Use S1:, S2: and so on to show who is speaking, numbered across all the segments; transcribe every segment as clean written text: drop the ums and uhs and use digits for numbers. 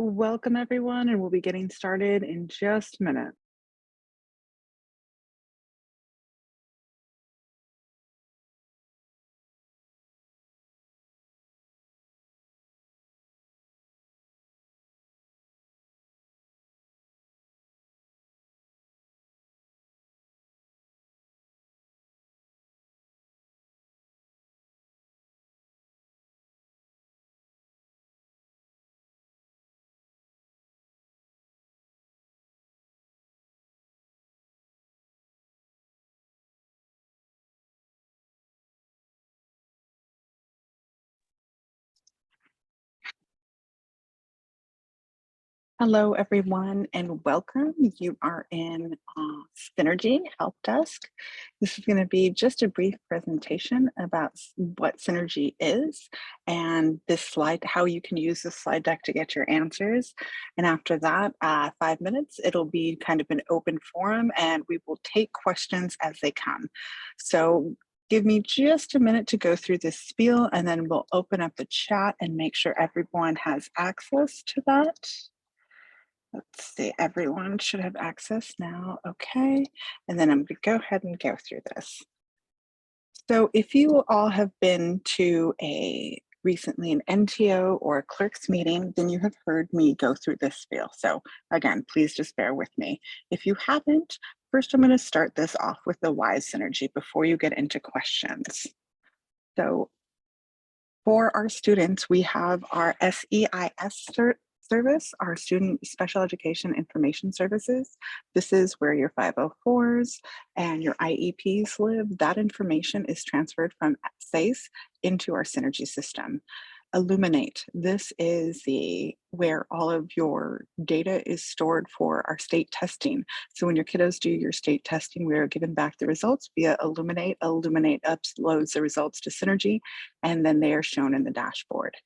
S1: Welcome everyone, and we'll be getting started in just a minute. Hello everyone, and welcome. You are in Synergy Help Desk. This is going to be just a brief presentation about what Synergy is and this slide, how you can use this slide deck to get your answers. And after that, 5 minutes, it'll be kind of an open forum and we will take questions as they come. So give me just a minute to go through this spiel and then we'll open up the chat and make sure everyone has access to that. Let's see, everyone should have access now. Okay. And then I'm going to go ahead and go through this. So if you all have been to recently an NTO or a clerk's meeting, then you have heard me go through this spiel. So again, please just bear with me. If you haven't, first I'm going to start this off with the why Synergy before you get into questions. So for our students, we have our SEIS service, our Student Special Education Information Services. This is where your 504s and your IEPs live. That information is transferred from SACE into our Synergy system. Illuminate, this is where all of your data is stored for our state testing. So when your kiddos do your state testing, we are given back the results via Illuminate. Illuminate uploads the results to Synergy, and then they are shown in the dashboard.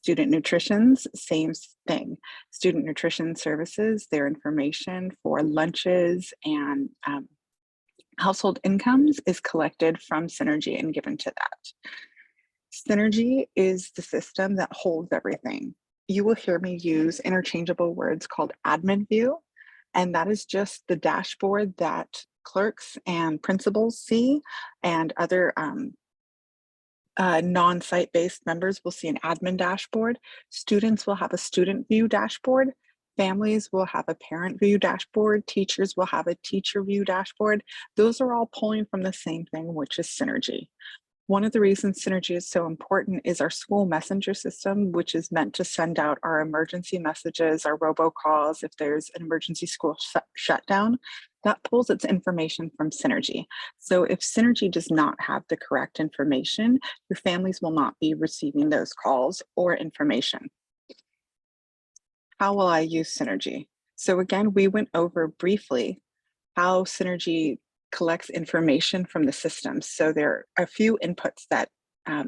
S1: Student Nutrition's, same thing. Student Nutrition Services, their information for lunches and household incomes is collected from Synergy and given to that. Synergy is the system that holds everything. You will hear me use interchangeable words called admin view, and that is just the dashboard that clerks and principals see, and other non-site based members will see an admin dashboard. Students will have a student view dashboard. Families will have a parent view dashboard. Teachers will have a teacher view dashboard. Those are all pulling from the same thing, which is Synergy. One of the reasons Synergy is so important is our school messenger system, which is meant to send out our emergency messages, our robocalls, if there's an emergency school shutdown, that pulls its information from Synergy. So if Synergy does not have the correct information, your families will not be receiving those calls or information. How will I use Synergy? So again, we went over briefly how Synergy collects information from the system. So there are a few inputs that, a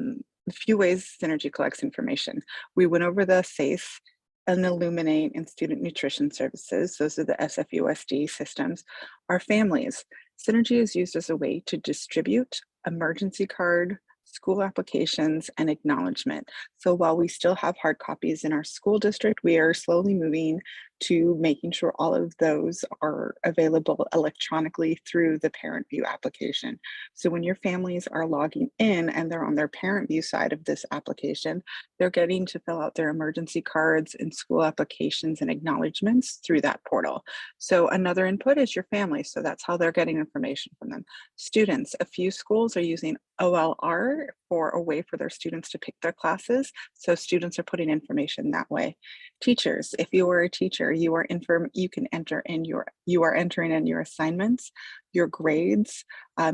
S1: few ways Synergy collects information. We went over the SACE and Illuminate and Student Nutrition Services. Those are the SFUSD systems. Our families. Synergy is used as a way to distribute emergency card, school applications, and acknowledgement. So while we still have hard copies in our school district, we are slowly moving to making sure all of those are available electronically through the parent view application. So when your families are logging in and they're on their parent view side of this application, they're getting to fill out their emergency cards and school applications and acknowledgements through that portal. So another input is your family. So that's how they're getting information from them. Students, a few schools are using OLR for a way for their students to pick their classes. So students are putting information that way. Teachers, if you are a teacher, you are you can enter in you are entering in your assignments, your grades.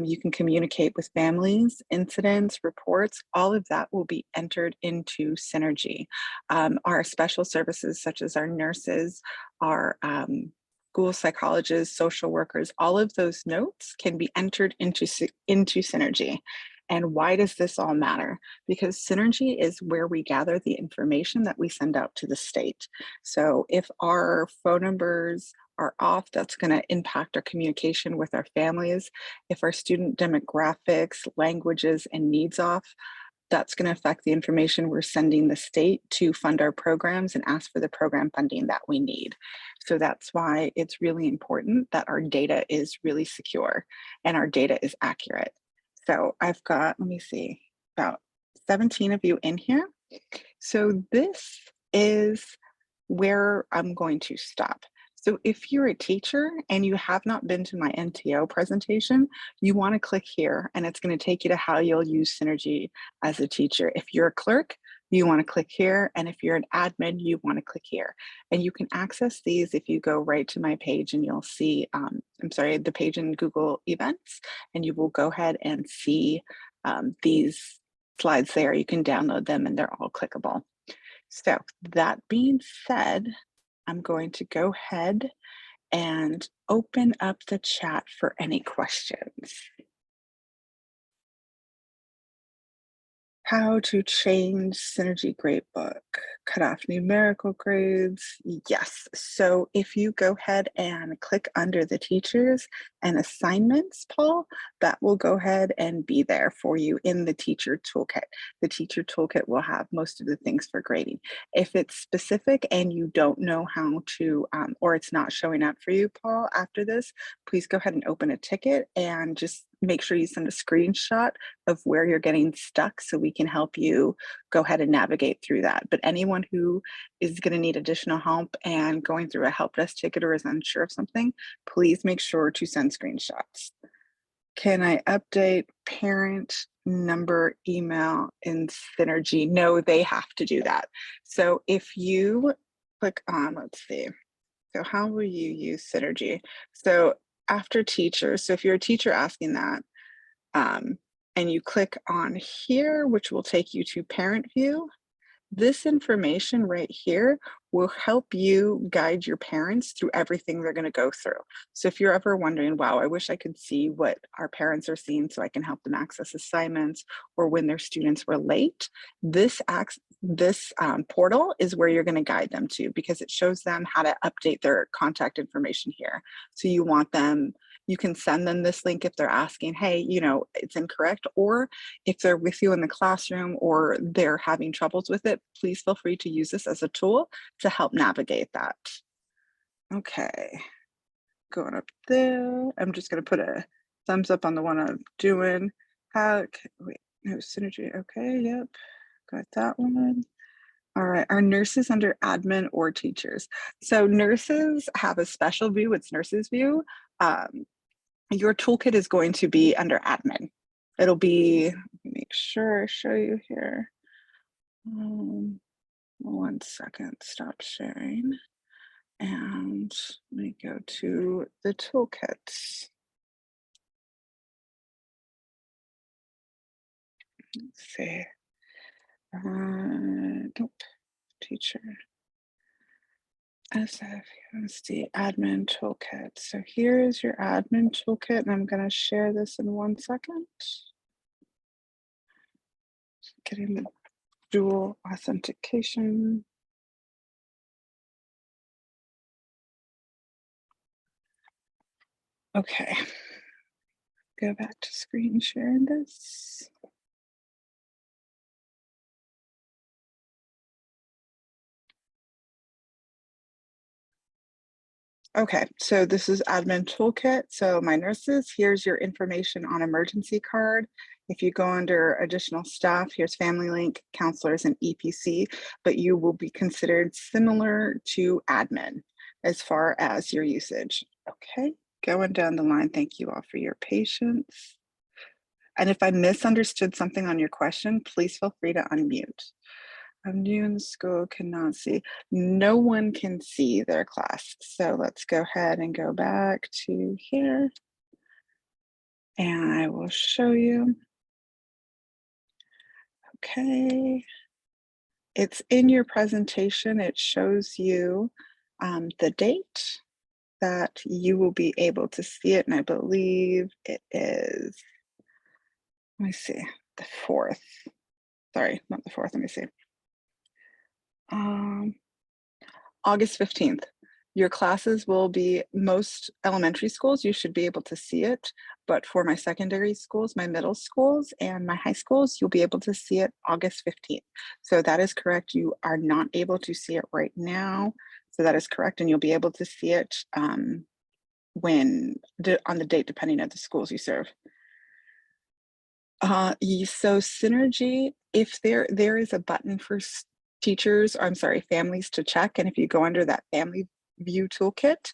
S1: You can communicate with families, incidents, reports. All of that will be entered into Synergy. Our special services, such as our nurses, our school psychologists, social workers, all of those notes can be entered into Synergy. And why does this all matter? Because Synergy is where we gather the information that we send out to the state. So if our phone numbers are off, that's going to impact our communication with our families. If our student demographics, languages, and needs off, that's going to affect the information we're sending the state to fund our programs and ask for the program funding that we need. So that's why it's really important that our data is really secure and our data is accurate. So I've got, let me see, about 17 of you in here. So this is where I'm going to stop. So if you're a teacher and you have not been to my NTO presentation, you want to click here and it's going to take you to how you'll use Synergy as a teacher. If you're a clerk, you want to click here. And if you're an admin, you want to click here. And you can access these if you go right to my page and you'll see, the page in Google Events, and you will go ahead and see these slides there. You can download them and they're all clickable. So that being said, I'm going to go ahead and open up the chat for any questions. How to change Synergy Gradebook, cut off numerical grades. Yes, so if you go ahead and click under the teachers and assignments, Paul, that will go ahead and be there for you in the teacher toolkit. The teacher toolkit will have most of the things for grading. If it's specific and you don't know how to, or it's not showing up for you, Paul, after this, please go ahead and open a ticket and just make sure you send a screenshot of where you're getting stuck so we can help you go ahead and navigate through that. But anyone who is going to need additional help and going through a help desk ticket or is unsure of something, please make sure to send screenshots. Can I update parent number email in Synergy? No, they have to do that. So if you click on, let's see, so how will you use Synergy? So after teacher, so if you're a teacher asking that, and you click on here, which will take you to parent view, this information right here will help you guide your parents through everything they're going to go through. So if you're ever wondering, wow, I wish I could see what our parents are seeing so I can help them access assignments or when their students were late, this portal is where you're going to guide them to, because it shows them how to update their contact information here. So you want them, you can send them this link if they're asking, hey, you know, it's incorrect, or if they're with you in the classroom or they're having troubles with it, please feel free to use this as a tool to help navigate that. Okay, going up there. I'm just going to put a thumbs up on the one I'm doing. Wait, no, Synergy. Okay, yep, got that one. All right, are nurses under admin or teachers? So nurses have a special view, it's nurses view. Your toolkit is going to be under admin. It'll be, make sure I show you here. 1 second, stop sharing. And let me go to the toolkits. Let's see. Nope, teacher. SFUSD admin toolkit. So here is your admin toolkit, and I'm going to share this in 1 second. Getting the dual authentication. Okay, go back to screen sharing this. Okay, so this is admin toolkit. So my nurses, here's your information on emergency card. If you go under additional staff, here's Family Link, counselors, and EPC, but you will be considered similar to admin as far as your usage. Okay, going down the line, thank you all for your patience. And if I misunderstood something on your question, please feel free to unmute. I'm new in the school, cannot see. No one can see their class. So let's go ahead and go back to here. And I will show you. Okay. It's in your presentation. It shows you the date that you will be able to see it. And I believe it is, let me see, the 4th. Sorry, not the 4th, let me see. August 15th. Your classes will be most elementary schools, you should be able to see it, but for my secondary schools, my middle schools, and my high schools, you'll be able to see it August 15th. So that is correct. You are not able to see it right now. So that is correct, and you'll be able to see it on the date depending on the schools you serve. So Synergy, if there is a button for teachers, or I'm sorry, families to check, and if you go under that family view toolkit,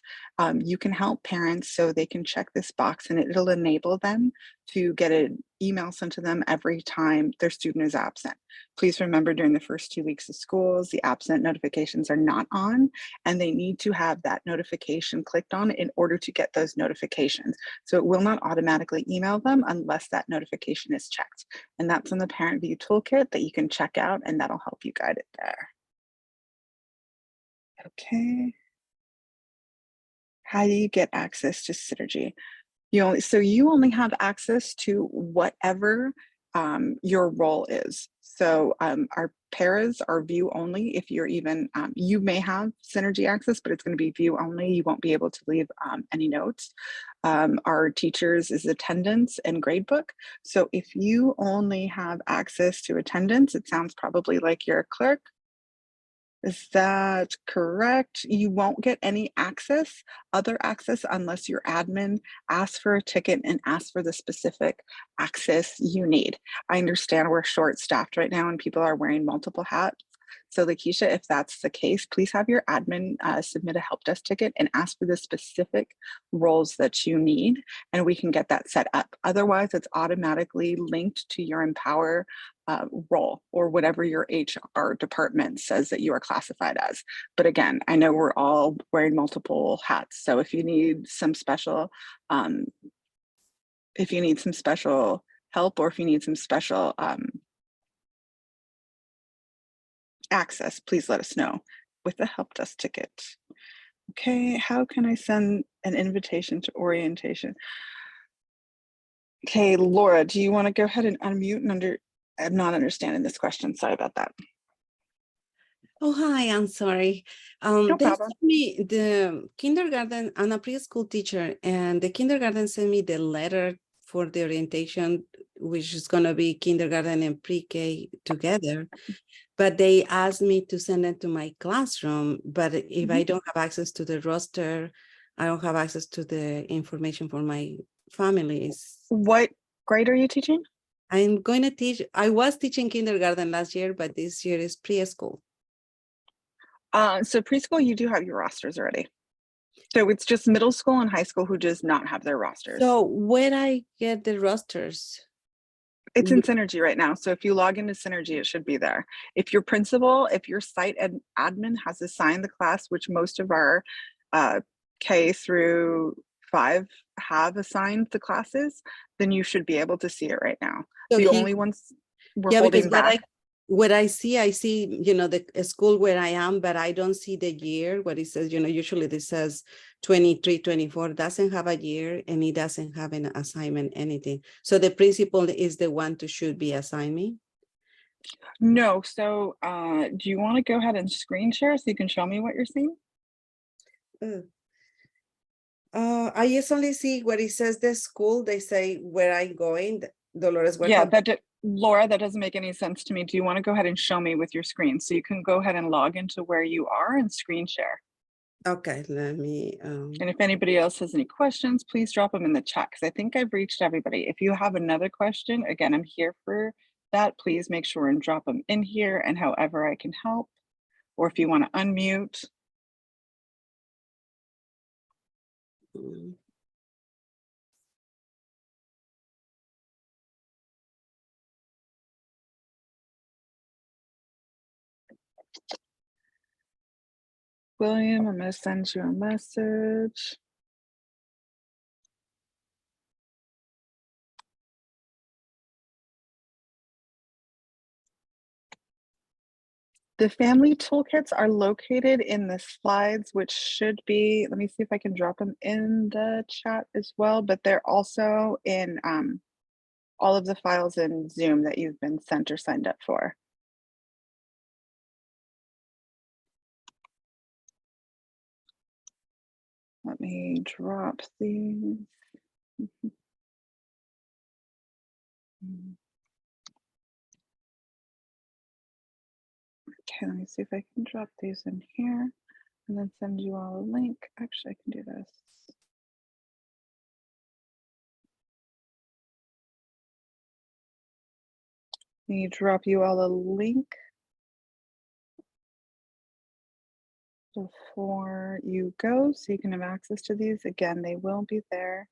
S1: you can help parents so they can check this box, and it'll enable them to get an email sent to them every time their student is absent. Please remember, during the first 2 weeks of schools, the absent notifications are not on, and they need to have that notification clicked on in order to get those notifications. So it will not automatically email them unless that notification is checked. And that's in the Parent View Toolkit that you can check out, and that'll help you guide it there. Okay. How do you get access to Synergy? You only have access to whatever your role is. So our paras are view only. If you're even, you may have Synergy access, but it's going to be view only. You won't be able to leave any notes. Our teachers is attendance and gradebook. So if you only have access to attendance, it sounds probably like you're a clerk. Is that correct? You won't get any other access, unless your admin asks for a ticket and asks for the specific access you need. I understand we're short-staffed right now and people are wearing multiple hats. So Lakeisha, if that's the case, please have your admin submit a help desk ticket and ask for the specific roles that you need, and we can get that set up. Otherwise, it's automatically linked to your Empower role, or whatever your HR department says that you are classified as. But again, I know we're all wearing multiple hats. So if you need some special, help, or if you need some special access, please let us know with the help desk ticket. Okay, how can I send an invitation to orientation? Okay, Laura, do you want to go ahead and unmute and I'm not understanding this question. Sorry about that.
S2: Oh, hi, I'm sorry.
S1: No
S2: They
S1: problem.
S2: sent me the kindergarten. I'm a preschool teacher, and the kindergarten sent me the letter for the orientation, which is going to be kindergarten and pre-K together. But they asked me to send it to my classroom. But if I don't have access to the roster, I don't have access to the information for my families.
S1: What grade are you teaching?
S2: I'm going to teach. I was teaching kindergarten last year, but this year is preschool.
S1: So preschool, you do have your rosters already. So it's just middle school and high school who does not have their rosters.
S2: So where I get the rosters?
S1: It's in Synergy right now. So if you log into Synergy, it should be there. If your principal, if your site admin has assigned the class, which most of our K through 5 have assigned the classes, then you should be able to see it right now.
S2: So
S1: The only ones we're
S2: yeah,
S1: holding
S2: because
S1: back.
S2: what I see, the school where I am, but I don't see the year. What it says, usually this says 23, 24, doesn't have a year, and it doesn't have an assignment, anything. So the principal is the one to should be assign me?
S1: No. So do you want to go ahead and screen share so you can show me what you're seeing?
S2: I just only see what it says, the school, they say where I'm going, Dolores
S1: Yeah,
S2: Huerta.
S1: Laura, that doesn't make any sense to me. Do you want to go ahead and show me with your screen? So you can go ahead and log into where you are and screen share.
S2: Okay, let me.
S1: And if anybody else has any questions, please drop them in the chat, because I think I've reached everybody. If you have another question, again, I'm here for that. Please make sure and drop them in here, and however I can help. Or if you want to unmute. William, I'm going to send you a message. The family toolkits are located in the slides, which should be, let me see if I can drop them in the chat as well, but they're also in all of the files in Zoom that you've been sent or signed up for. Let me drop these. Okay, let me see if I can drop these in here and then send you all a link. Actually, I can do this. Let me drop you all a link before you go so you can have access to these. Again, they will be there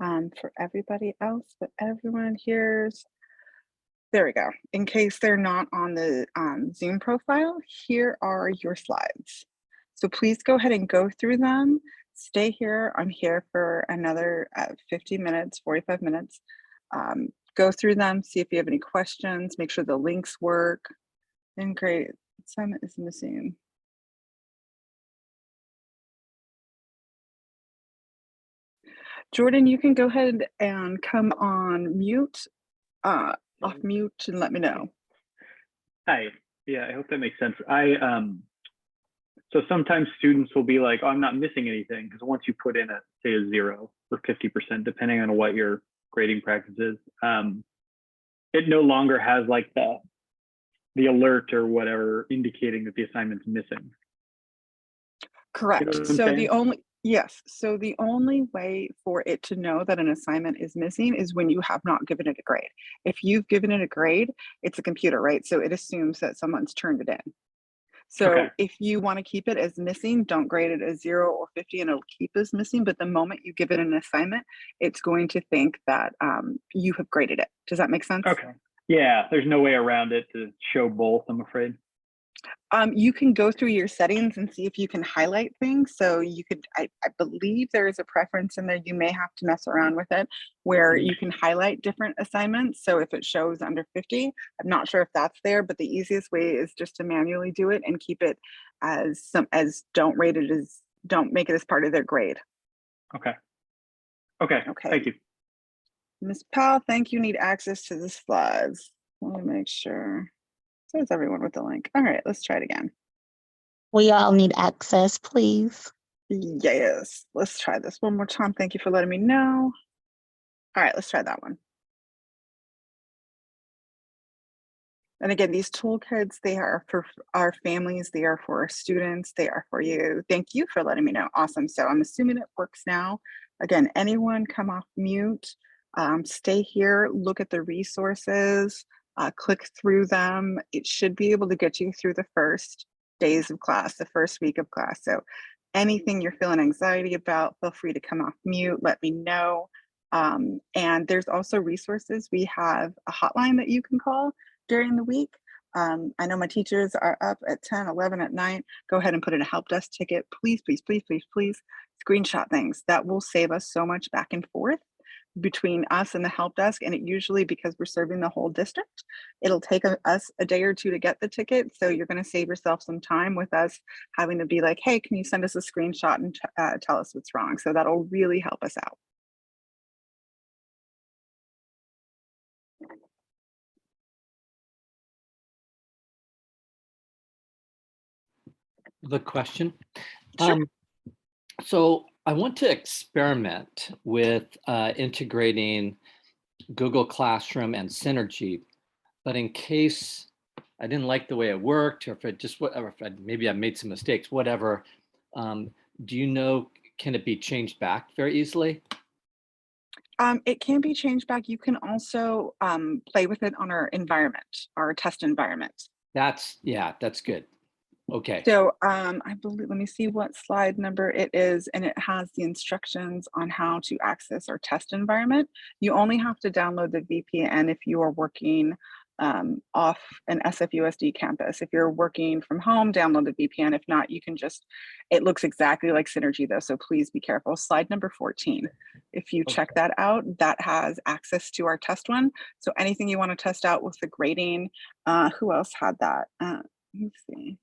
S1: for everybody else, but everyone here's, there we go. In case they're not on the Zoom profile, here are your slides. So please go ahead and go through them. Stay here. I'm here for another 50 minutes, 45 minutes. Go through them, see if you have any questions, make sure the links work. And great, assignment is missing. Jordan, you can go ahead and come on mute, off mute, and let me know.
S3: Hi. Yeah, I hope that makes sense. So sometimes students will be like, oh, I'm not missing anything, because once you put in say a 0 or 50%, depending on what your grading practice is, it no longer has like the alert or whatever indicating that the assignment's missing.
S1: Correct.
S3: You know what I'm
S1: So
S3: saying?
S1: the only, yes, so the only way for it to know that an assignment is missing is when you have not given it a grade. If you've given it a grade, it's a computer, right? So it assumes that someone's turned it in. So
S3: Okay.
S1: if you want to keep it as missing, don't grade it as 0 or 50 and it'll keep as missing. But the moment you give it an assignment, it's going to think that you have graded it. Does that make sense?
S3: Okay. Yeah, there's no way around it to show both, I'm afraid.
S1: You can go through your settings and see if you can highlight things. So you could, I believe there is a preference in there. You may have to mess around with it where you can highlight different assignments. So if it shows under 50, I'm not sure if that's there, but the easiest way is just to manually do it and keep it as don't rate it as, don't make it as part of their grade.
S3: Okay. Okay.
S1: Okay.
S3: Thank you.
S1: Ms. Powell, thank you. Need access to the slides. Let me make sure. So is everyone with the link. All right, let's try it again.
S4: We all need access, please.
S1: Yes, let's try this one more time. Thank you for letting me know. All right, let's try that one. And again, these toolkits, they are for our families, they are for our students, they are for you. Thank you for letting me know. Awesome. So I'm assuming it works now. Again, anyone come off mute, stay here, look at the resources, click through them. It should be able to get you through the first days of class, the first week of class. So anything you're feeling anxiety about, feel free to come off mute, let me know. And there's also resources. We have a hotline that you can call during the week. I know my teachers are up at 10, 11 at night. Go ahead and put in a help desk ticket. Please, please, please, please, please screenshot things. That will save us so much back and forth between us and the help desk. And it usually, because we're serving the whole district, it'll take us a day or two to get the ticket. So you're going to save yourself some time with us having to be like, hey, can you send us a screenshot and tell us what's wrong? So that'll really help us out.
S5: The question.
S1: Sure.
S5: So I want to experiment with integrating Google Classroom and Synergy, but in case I didn't like the way it worked, or if it just whatever, maybe I made some mistakes, whatever. Do you know, can it be changed back very easily?
S1: It can be changed back. You can also play with it on our environment, our test environment.
S5: That's good. Okay.
S1: So I believe, let me see what slide number it is, and it has the instructions on how to access our test environment. You only have to download the VPN if you are working off an SFUSD campus. If you're working from home, download the VPN. If not, you can just, it looks exactly like Synergy though, so please be careful. Slide number 14. If you check that out, that has access to our test one. So anything you want to test out with the grading, who else had that? Let me see.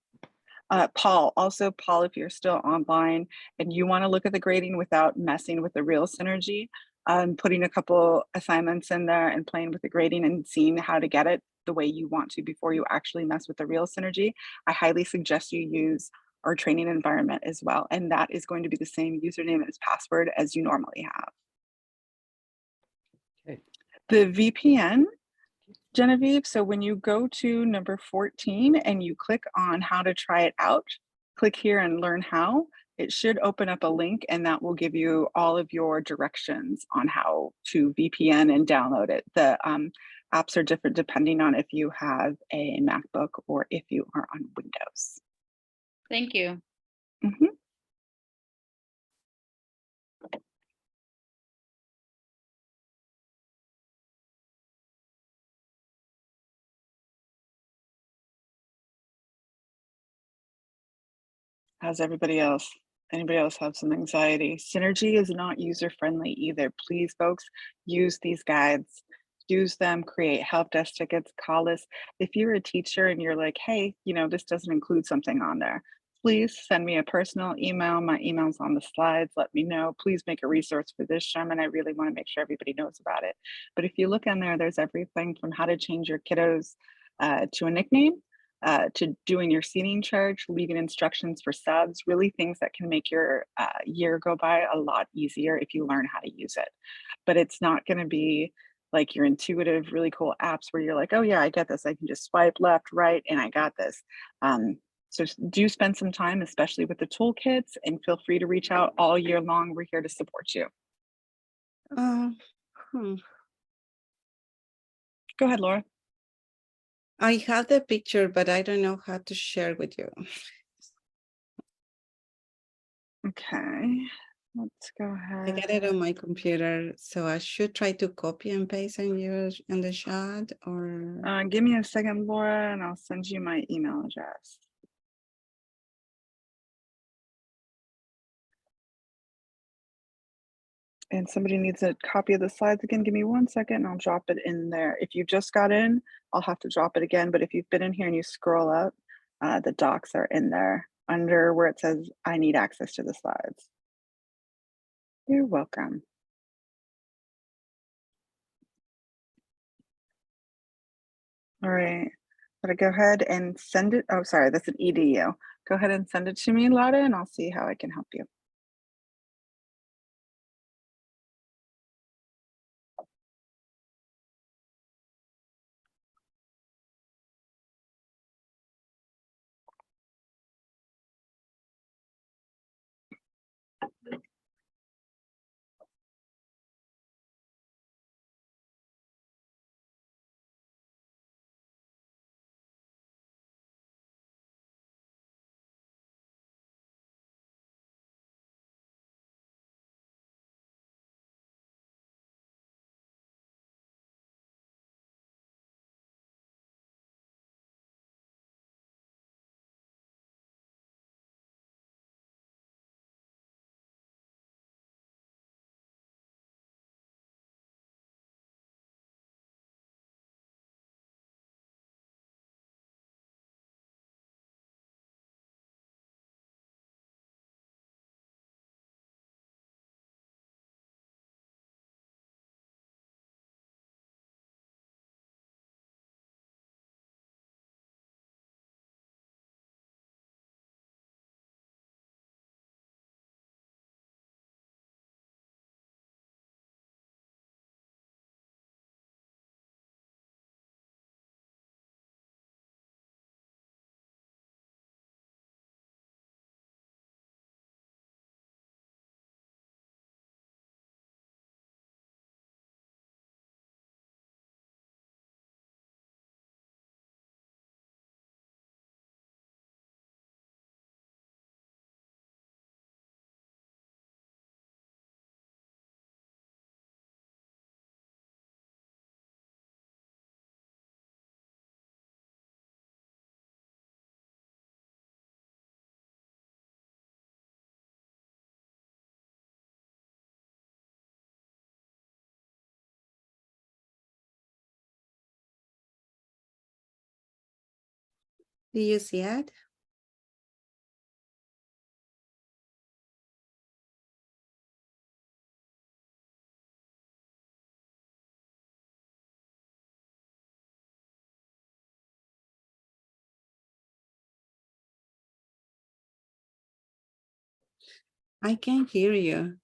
S1: Paul, also Paul, if you're still online and you want to look at the grading without messing with the real Synergy, putting a couple assignments in there and playing with the grading and seeing how to get it the way you want to before you actually mess with the real Synergy, I highly suggest you use our training environment as well. And that is going to be the same username and password as you normally have.
S5: Okay.
S1: The VPN, Genevieve, so when you go to number 14 and you click on how to try it out, click here and learn how, it should open up a link and that will give you all of your directions on how to VPN and download it. The apps are different depending on if you have a MacBook or if you are on Windows.
S6: Thank you.
S1: Mhm. How's everybody else? Anybody else have some anxiety? Synergy is not user-friendly either. Please, folks, use these guides. Use them, create help desk tickets, call us. If you're a teacher and you're like, hey, you know, this doesn't include something on there, please send me a personal email. My email's on the slides. Let me know. Please make a resource for this, Sherman. I really want to make sure everybody knows about it. But if you look in there, there's everything from how to change your kiddos to a nickname, to doing your seating chart, leaving instructions for subs, really things that can make your year go by a lot easier if you learn how to use it. But it's not going to be like your intuitive, really cool apps where you're like, oh yeah, I get this. I can just swipe left, right, and I got this. So do spend some time, especially with the toolkits, and feel free to reach out all year long. We're here to support you.
S2: Uh, hmm.
S1: Go ahead, Laura.
S2: I have the picture, but I don't know how to share with you.
S1: Okay, let's go
S2: I got it
S1: ahead.
S2: on my computer, so I should try to copy and paste and use in the chat, or
S1: Give me a second, Laura, and I'll send you my email address. And somebody needs a copy of the slides again, give me 1 second and I'll drop it in there. If you just got in, I'll have to drop it again, but if you've been in here and you scroll up, the docs are in there under where it says, I need access to the slides. You're welcome. All right, gotta go ahead and send it. Oh, sorry, that's an EDU. Go ahead and send it to me, Lada, and I'll see how I can help you.
S2: do you see it? I can't hear you.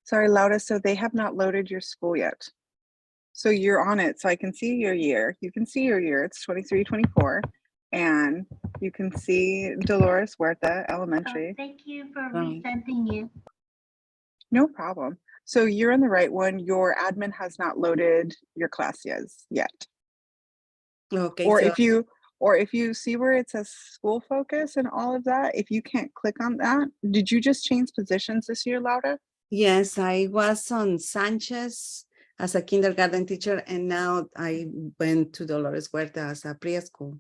S1: Sorry, Lauda, so they have not loaded your school yet. So you're on it, so I can see your year. You can see your year, it's 23, 24. And you can see Dolores Huerta Elementary.
S6: Thank you for
S2: Right.
S6: resending it.
S1: No problem. So you're on the right one. Your admin has not loaded your class yet.
S2: Okay,
S1: Or
S2: so
S1: if you see where it says school focus and all of that, if you can't click on that, did you just change positions this year, Laura?
S2: yes, I was on Sanchez as a kindergarten teacher, and now I went to Dolores Huerta as a preschool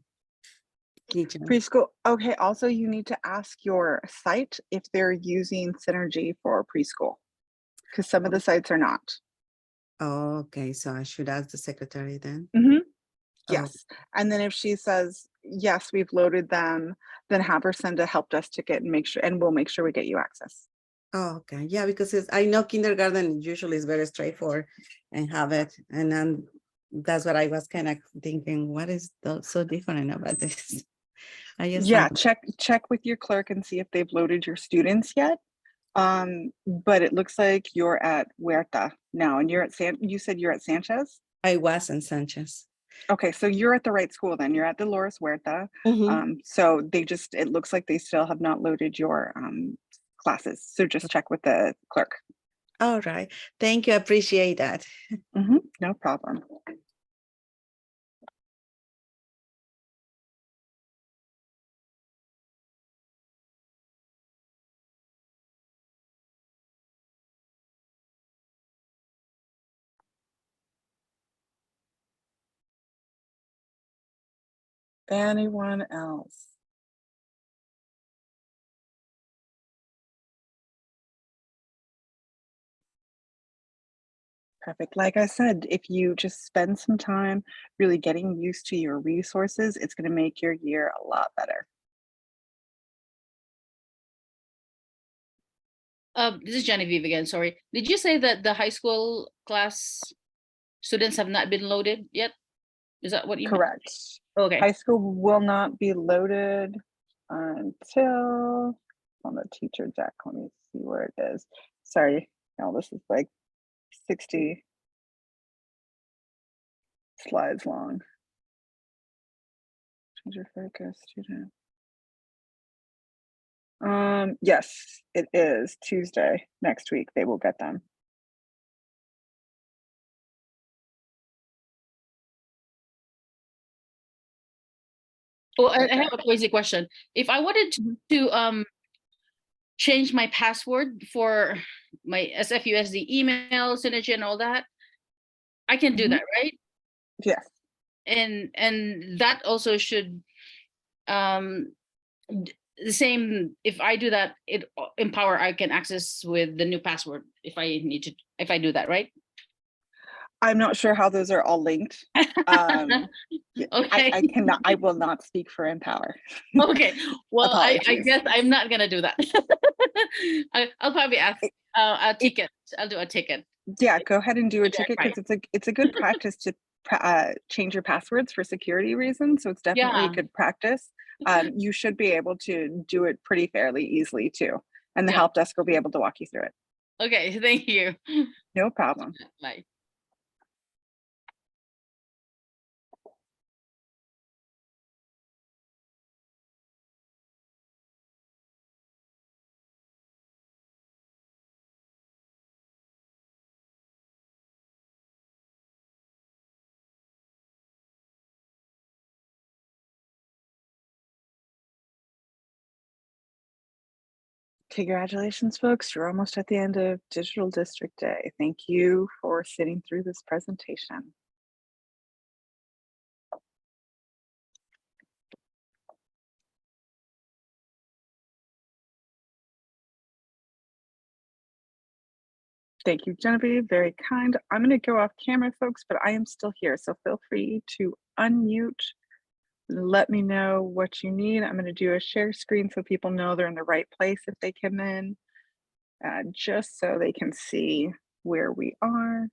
S2: teacher.
S1: Preschool. Okay. Also, you need to ask your site if they're using Synergy for preschool, because some of the sites are not.
S2: Oh, okay, so I should ask the secretary then.
S1: Mhm.
S2: Oh.
S1: Yes. And then if she says, yes, we've loaded them, then have her send a help desk ticket and we'll make sure we get you access.
S2: Oh, okay, yeah, because I know kindergarten usually is very straightforward and have it, and then that's what I was kind of thinking, what is so different about this? I just
S1: Yeah,
S2: found-
S1: check with your clerk and see if they've loaded your students yet. But it looks like you're at Huerta now, and you're at you said you're at Sanchez?
S2: I was in Sanchez.
S1: Okay, so you're at the right school then. You're at Dolores Huerta.
S2: Mhm.
S1: So it looks like they still have not loaded your classes. So just check with the clerk.
S2: All right, thank you, I appreciate that.
S1: No problem. Anyone else? Perfect. Like I said, if you just spend some time really getting used to your resources, it's going to make your year a lot better.
S7: This is Genevieve again, sorry. Did you say that the high school class students have not been loaded yet? Is that what you meant?
S1: Correct.
S7: Okay,
S1: High school will not be loaded until on the teacher deck. Let me see where it is. Sorry, no, this is like 60 slides long. Teacher focus student. Yes, it is Tuesday next week. They will get them.
S7: well, I have a crazy question. If I wanted to change my password for my SFUSD email, Synergy and all that, I can do
S1: Mhm.
S7: that, right?
S1: Yes.
S7: And that also should the same, if I do that, it Empower I can access with the new password if I do that, right?
S1: I'm not sure how those are all linked. Yeah,
S7: Okay.
S1: I will not speak for Empower.
S7: Okay, well, I
S1: Apologies.
S7: guess I'm not gonna do that. I'll probably ask a ticket. I'll do a ticket.
S1: Yeah, go ahead and do a
S7: Yeah,
S1: ticket
S7: right.
S1: because it's a good practice to change your passwords for security reasons. So it's definitely a
S7: Yeah,
S1: good practice. You should be able to do it pretty fairly easily too. And the
S7: Yeah.
S1: help desk will be able to walk you through it.
S7: okay, thank you.
S1: No problem.
S7: Bye.
S1: Congratulations, folks. You're almost at the end of Digital District Day. Thank you for sitting through this presentation. Thank you, Genevieve. Very kind. I'm going to go off camera, folks, but I am still here. So feel free to unmute. Let me know what you need. I'm going to do a share screen so people know they're in the right place if they come in, just so they can see where we are.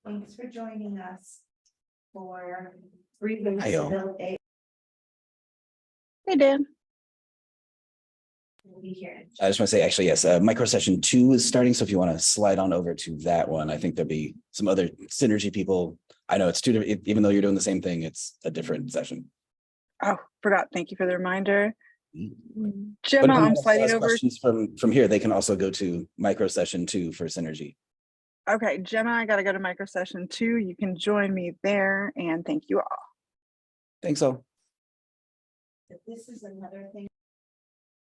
S6: Thanks for joining us for
S8: Hi, y'all.
S6: Bill A.
S1: Hey, Dan.
S6: Will be here.
S8: I just want to say, actually, yes, micro session 2 is starting. So if you want to slide on over to that one, I think there'll be some other synergy people. I know it's 2 different, even though you're doing the same thing, it's a different session.
S1: Oh, forgot. Thank you for the reminder.
S8: But
S1: Gemma,
S8: if anyone
S1: I'm
S8: else
S1: sliding
S8: has
S1: over.
S8: questions from here, they can also go to micro session 2 for synergy.
S1: Okay, Gemma, I got to go to micro session 2. You can join me there, and thank you all.
S8: Thanks all.
S6: This is another thing.